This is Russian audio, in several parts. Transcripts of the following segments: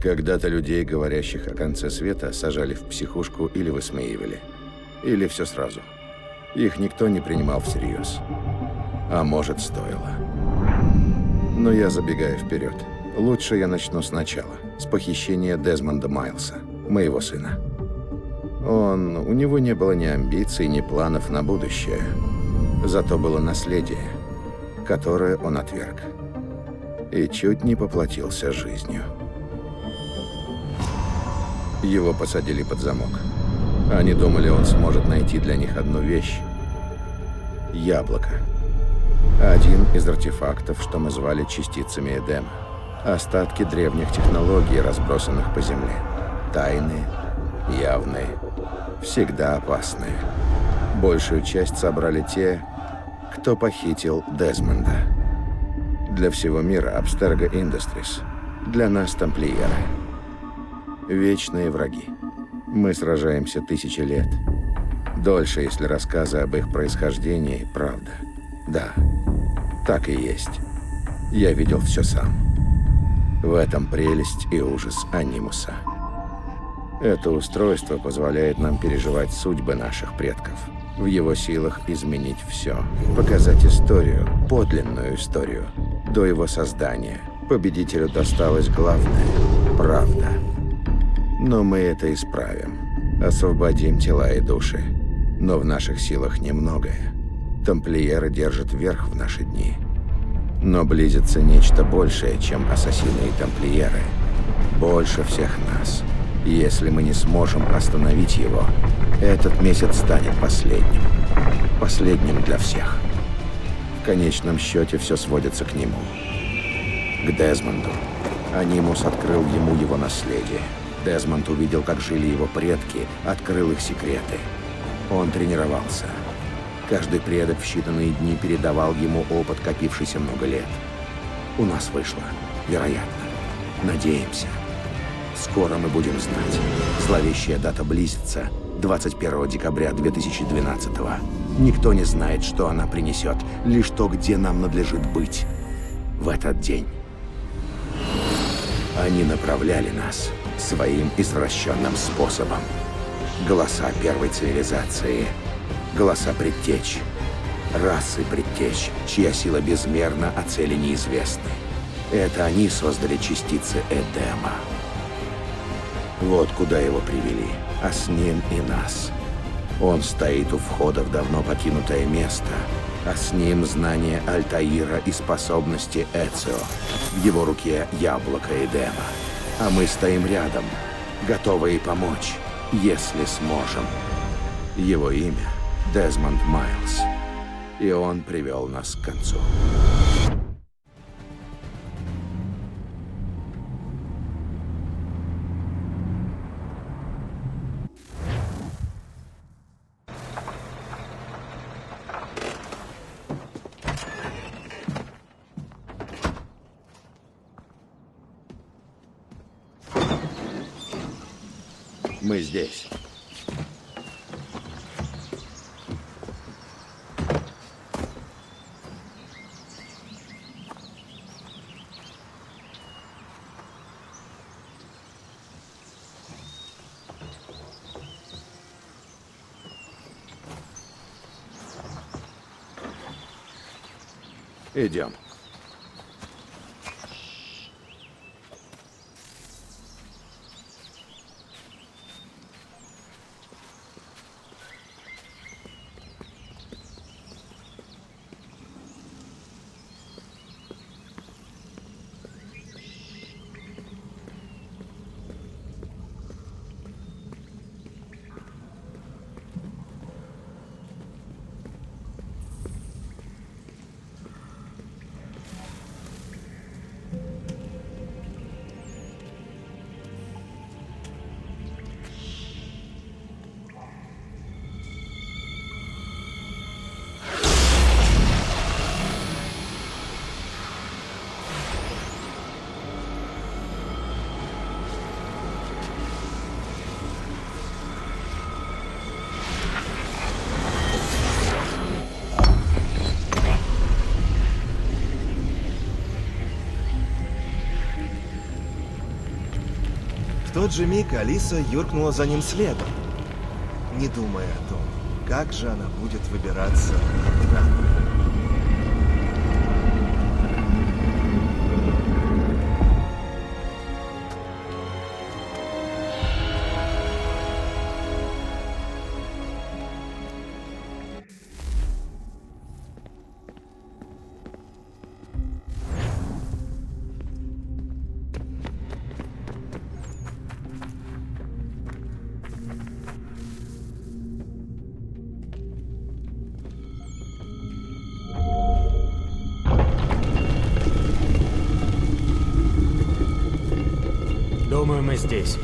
Когда-то людей, говорящих о конце света, сажали в психушку или высмеивали. Или все сразу. Их никто не принимал всерьез. А может, стоило. Но я забегаю вперед. Лучше я начну сначала, с похищения Дезмонда Майлса, моего сына. У него не было ни амбиций, ни планов на будущее. Зато было наследие, которое он отверг. И чуть не поплатился жизнью. Его посадили под замок. Они думали, он сможет найти для них одну вещь. Яблоко. Один из артефактов, что мы звали частицами Эдема. Остатки древних технологий, разбросанных по земле. Тайные, явные, всегда опасные. Большую часть собрали те, кто похитил Дезмонда. Для всего мира Abstergo Industries. Для нас тамплиеры. Вечные враги. Мы сражаемся тысячи лет. Дольше, если рассказы об их происхождении – правда. Да, так и есть. Я видел все сам. В этом прелесть и ужас Анимуса. Это устройство позволяет нам переживать судьбы наших предков. В его силах изменить все. Показать историю, подлинную историю. До его создания победителю досталось главное – правда. Но мы это исправим. Освободим тела и души. Но в наших силах немногое. Тамплиеры держат верх в наши дни. Но близится нечто большее, чем ассасины и тамплиеры. Больше всех нас. Если мы не сможем остановить его, этот месяц станет последним. Последним для всех. В конечном счете все сводится к нему. К Дезмонду. Анимус открыл ему его наследие. Дезмонд увидел, как жили его предки, открыл их секреты. Он тренировался. Каждый предок в считанные дни передавал ему опыт, копившийся много лет. У нас вышло. Вероятно. Надеемся. Скоро мы будем знать. Зловещая дата близится. 21 декабря 2012-го. Никто не знает, что она принесет. Лишь то, где нам надлежит быть. В этот день. Они направляли нас своим извращенным способом. Голоса первой цивилизации. Голоса предтеч. Расы предтеч, чья сила безмерна, а цели неизвестны. Это они создали частицы Эдема. Вот куда его привели, а с ним и нас. Он стоит у входа в давно покинутое место, а с ним знание Альтаира и способности Эцио. В его руке яблоко Эдема. А мы стоим рядом, готовые помочь, если сможем. Его имя — Дезмонд Майлс. И он привел нас к концу. Мы здесь. Идем. тот же миг Алиса юркнула за ним следом, не думая о том, как же она будет выбираться обратно. Думаю, мы здесь.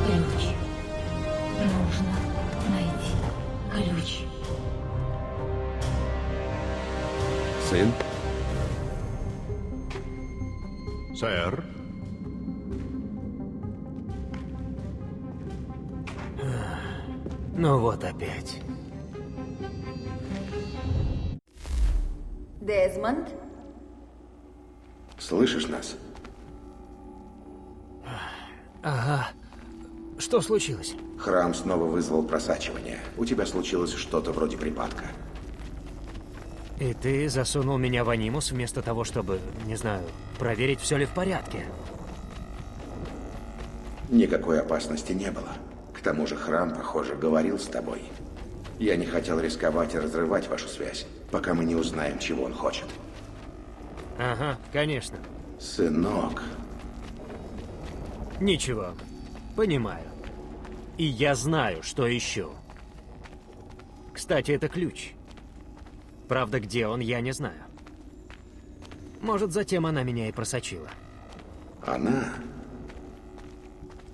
Ключ. Нужно найти ключ. Сын? Сэр? Ну вот опять. Дезмонд? Слышишь нас? Ага. Что случилось? Храм снова вызвал просачивание. У тебя случилось что-то вроде припадка. И ты засунул меня в анимус вместо того, чтобы, не знаю, проверить, все ли в порядке. Никакой опасности не было. К тому же храм, похоже, говорил с тобой. Я не хотел рисковать и разрывать вашу связь, пока мы не узнаем, чего он хочет. Ага, конечно. Сынок, Ничего. Понимаю. И я знаю, что ищу. Кстати, это ключ. Правда, где он, я не знаю. Может, затем она меня и просочила. она...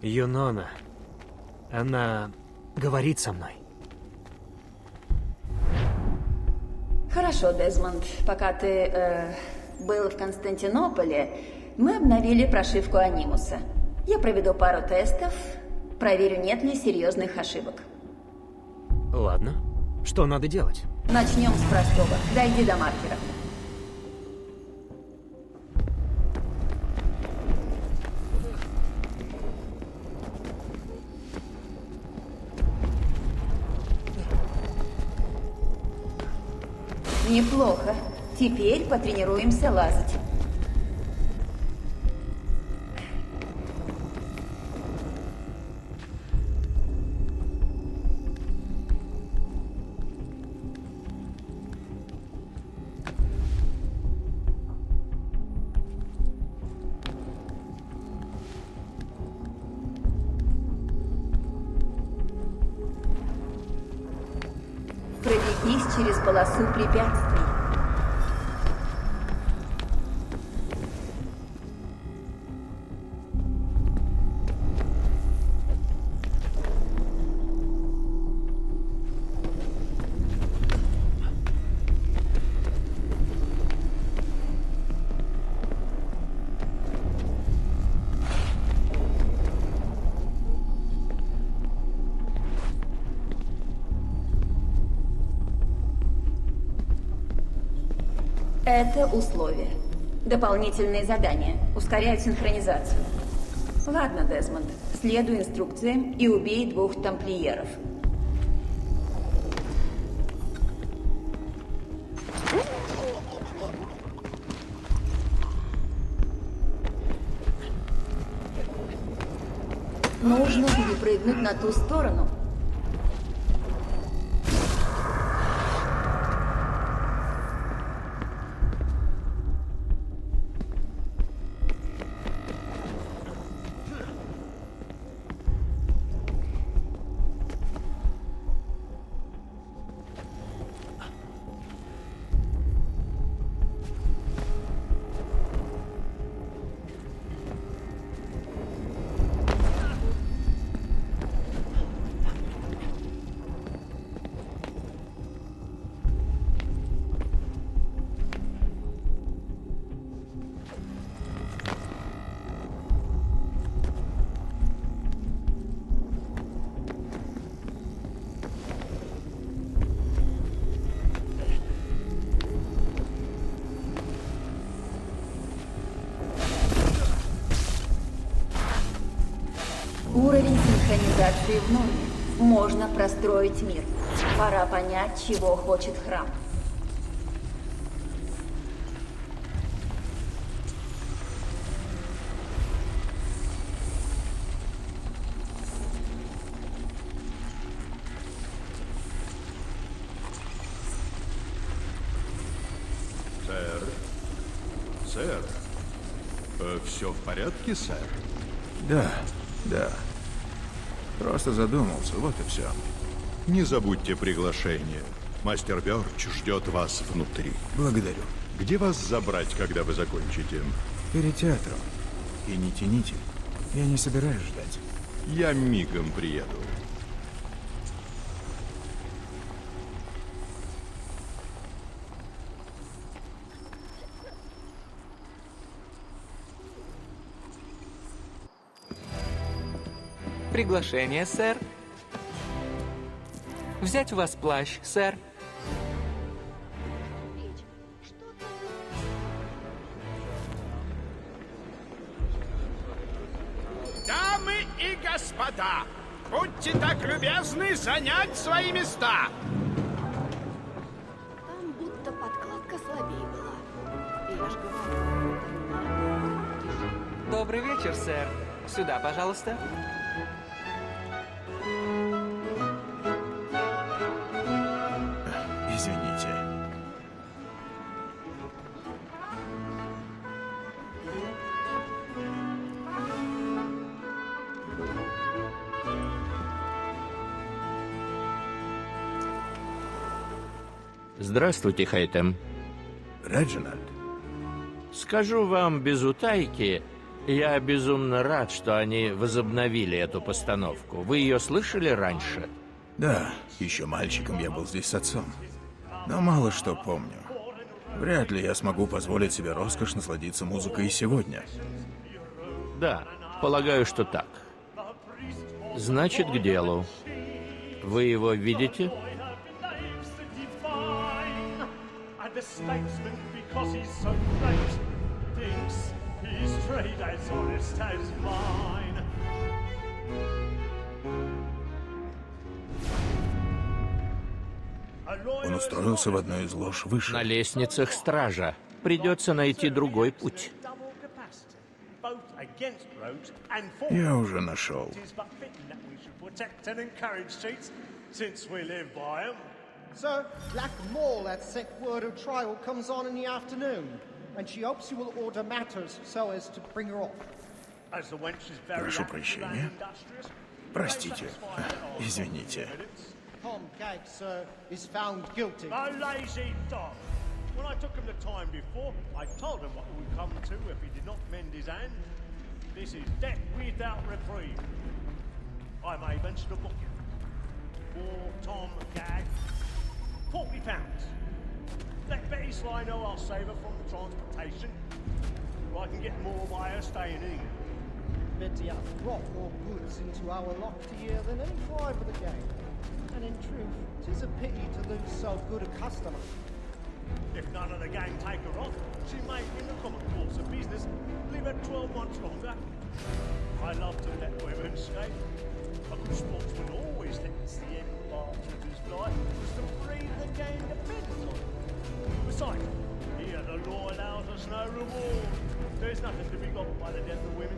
Юнона. Она говорит со мной. Хорошо, Дезмонд. Пока ты был в Константинополе, мы обновили прошивку анимуса. Я проведу пару тестов, проверю, нет ли серьезных ошибок. Ладно. Что надо делать? Начнем с простого. Дойди до маркера. Неплохо. Теперь потренируемся лазать. Пробегись через полосу препятствий. Это условие. Дополнительные задания. Ускоряют синхронизацию. Ладно, Дезмонд, следуй инструкциям и убей 2 тамплиеров. Нужно перепрыгнуть на ту сторону. Уровень синхронизации в норме. Можно простроить мир. Пора понять, чего хочет храм. Сэр. Сэр. Все в порядке, сэр? Да, да. Просто задумался, вот и все. Не забудьте приглашение. Мастер Бёрч ждет вас внутри. Благодарю. Где вас забрать, когда вы закончите? Перед театром. И не тяните. Я не собираюсь ждать. Я мигом приеду. Приглашение, сэр. Взять у вас плащ, сэр. Дамы и господа, будьте так любезны занять свои места. Там будто подкладка слабее была. Я ж говорю. Добрый вечер, сэр. Сюда, пожалуйста. Извините. Здравствуйте, Хейтем. Реджинальд. Скажу вам без утайки, я безумно рад, что они возобновили эту постановку. Вы ее слышали раньше? Да, еще мальчиком я был здесь с отцом. Но мало что помню. Вряд ли я смогу позволить себе роскошь насладиться музыкой и сегодня. Да, полагаю, что так. Значит, к делу. Вы его видите? Он устроился в одной из лож выше. На лестницах стража. Придется найти другой путь. Я уже нашел. Sir, Black Mall had sent word her trial comes on in the afternoon, and she hopes you will order matters so as to bring her off. Прошу прощения. Простите. Извините. Tom Gag, sir, is found guilty. A lazy dog. When I took him the time before, I told him what it would come to if he did not mend his hand. This is death without reprieve. I may mention a book for Tom Gag. £40. Let Betty Sly know I'll save her from the transportation. Or I can get more by her staying here. Betty hath brought more goods into our loft here than any 5 of the gang. And in truth, 'tis a pity to lose so good a customer. If none of the gang take her off, she may, in the common course of business, live her 12 months longer. I love to let women skate. A good sportsman always lets the end part of his life was to breed the game depends on it. Besides, here the law allows us no reward. There's nothing to be got by the death of women,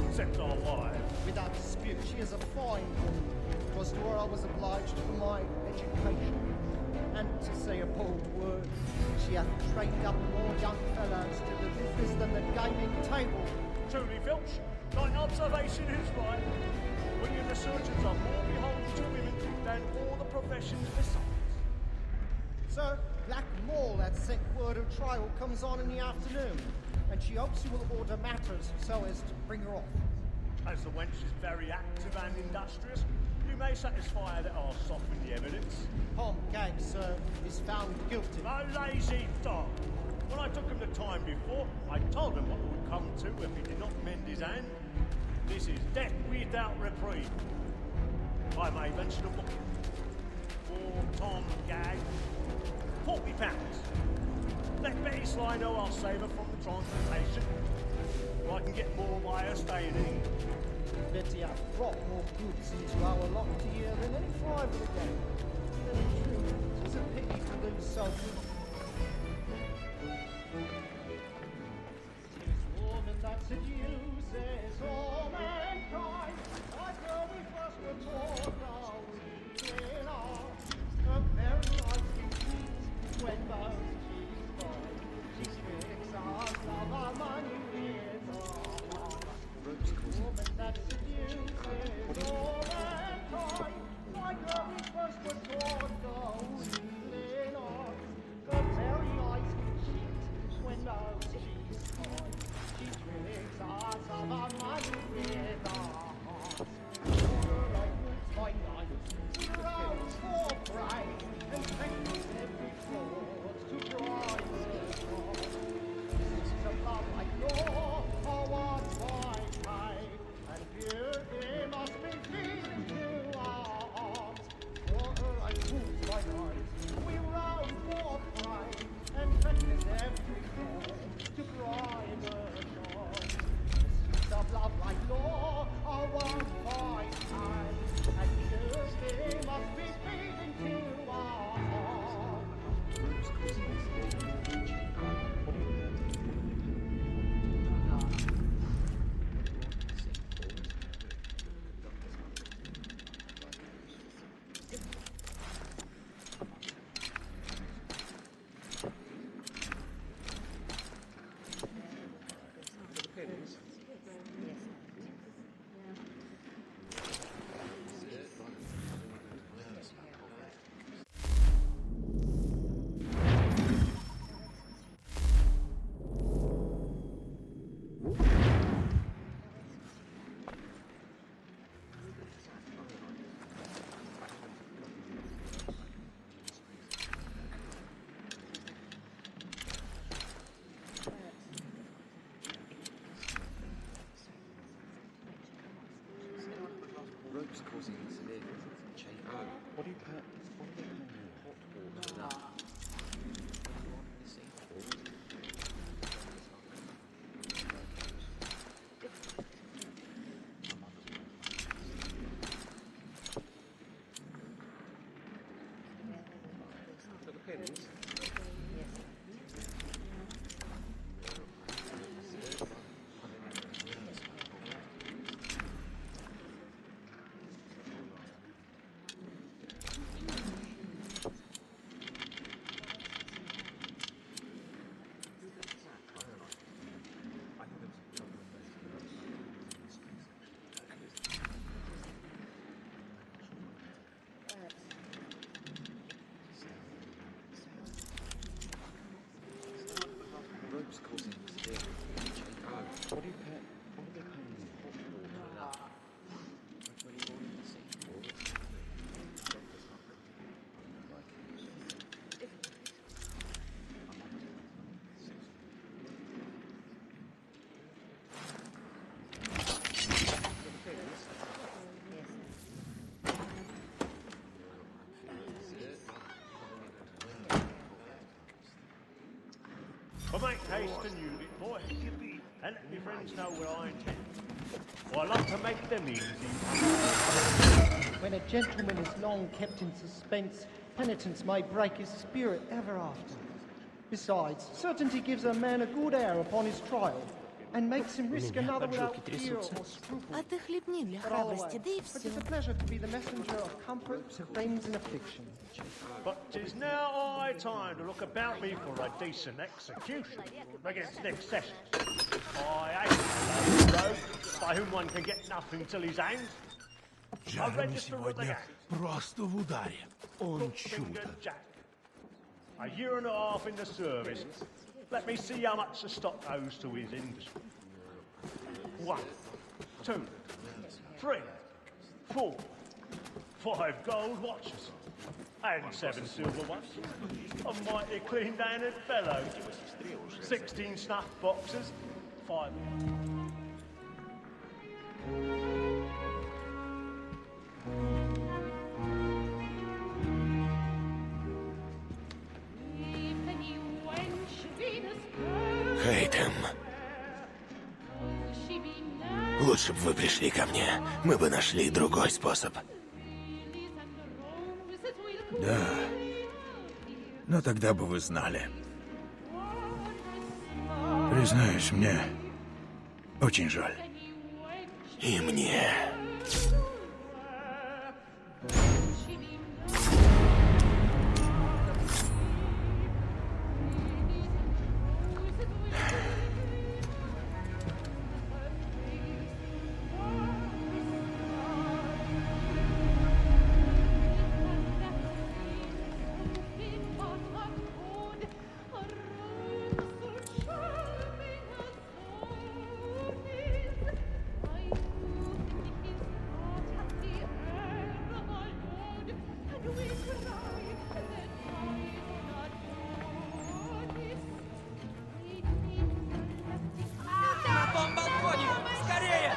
except our wives. Without dispute, she is a fine woman. It was to her I was obliged for my education. And to say a bold word, she hath trained up more young fellows to the business than the gaming table. Truly, Filch, thine observation is right. We and the surgeons are more beholden to women than all the professions besides. Sir, Black Mall had sent word of trial comes on in the afternoon, and she hopes you will order matters so as to bring her off. As the wench is very active and industrious, you may satisfy her that I'll soften the evidence. Tom Gag, sir, is found guilty. A lazy dog! When I took him the time before, I told him what it would come to if he did not mend his hand. This is death without reprieve. I may venture to book him. For Tom Gag, £40. Let Betty Sly know I'll save her from the transportation. Or I can get more by her staying in. Betty hath brought more goods into our locked here than any private again. And in truth, 'tis a pity to lose so good. 'Tis woman that seduces all mankind. Like her we first were taught, now we in our her very life indeed, when both she's born. She speaks our love, our money is all. Woman that seduces all mankind. Like her we first were taught, now we in our make haste and use it, boy. And let my friends know what I intend. For I love to make them easy. When a gentleman is long kept in suspense, penitence may break his spirit ever after. Besides, certainty gives a man a good air upon his trial, and makes him risk another without fear or scruple. А ты хлебни для But all храбрости, right. да и But все. it's a pleasure to be the messenger of comfort to things in affliction. But 'tis now high time to look about me for a decent execution against Nick Sessions. I hate a rogue by whom one can get nothing till he's hanged. I'll register with the gang. просто в ударе. Он Finger Jack. A year and a half in the service. Let me see how much the stock owes to his industry. 1, 2, 3, 4, 5 gold watches. And 7 silver ones. A mighty clean-handed fellow. 16 snuff boxes. 5. Хейтем, лучше бы вы пришли ко мне. Мы бы нашли другой способ. Да. Но тогда бы вы знали. Признаюсь, мне очень жаль. И мне. На том балконе! Скорее!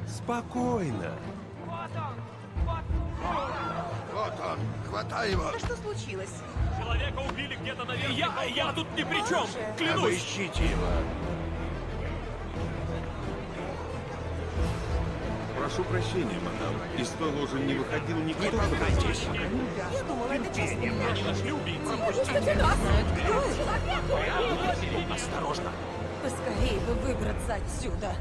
Спокойно. Вот он, хватай его! Что случилось? Человека убили где-то наверху. Я тут ни при чем! Клянусь! Обыщите его. Прошу прощения, мадам. Из положен не выходил никто. Я думала, это честно. Они нашли убийцу. Пустите нас! Осторожно! Поскорее бы выбраться отсюда.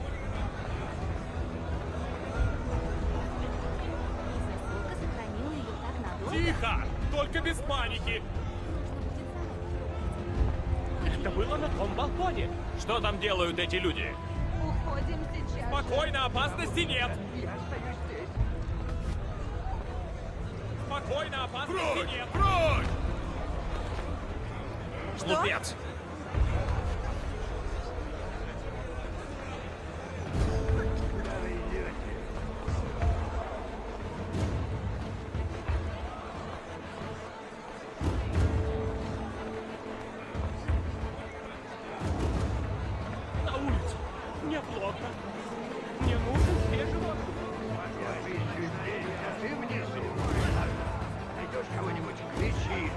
Тихо! Только без паники! Это было на том балконе. Что там делают эти люди? Уходим сейчас. Спокойно, опасности нет. Я остаюсь здесь. Спокойно, опасности нет. Прочь! Глупец! На улицу. Неплохо. Мне нужен свежий воздух. Ты внизу. Найдешь кого-нибудь, кричи.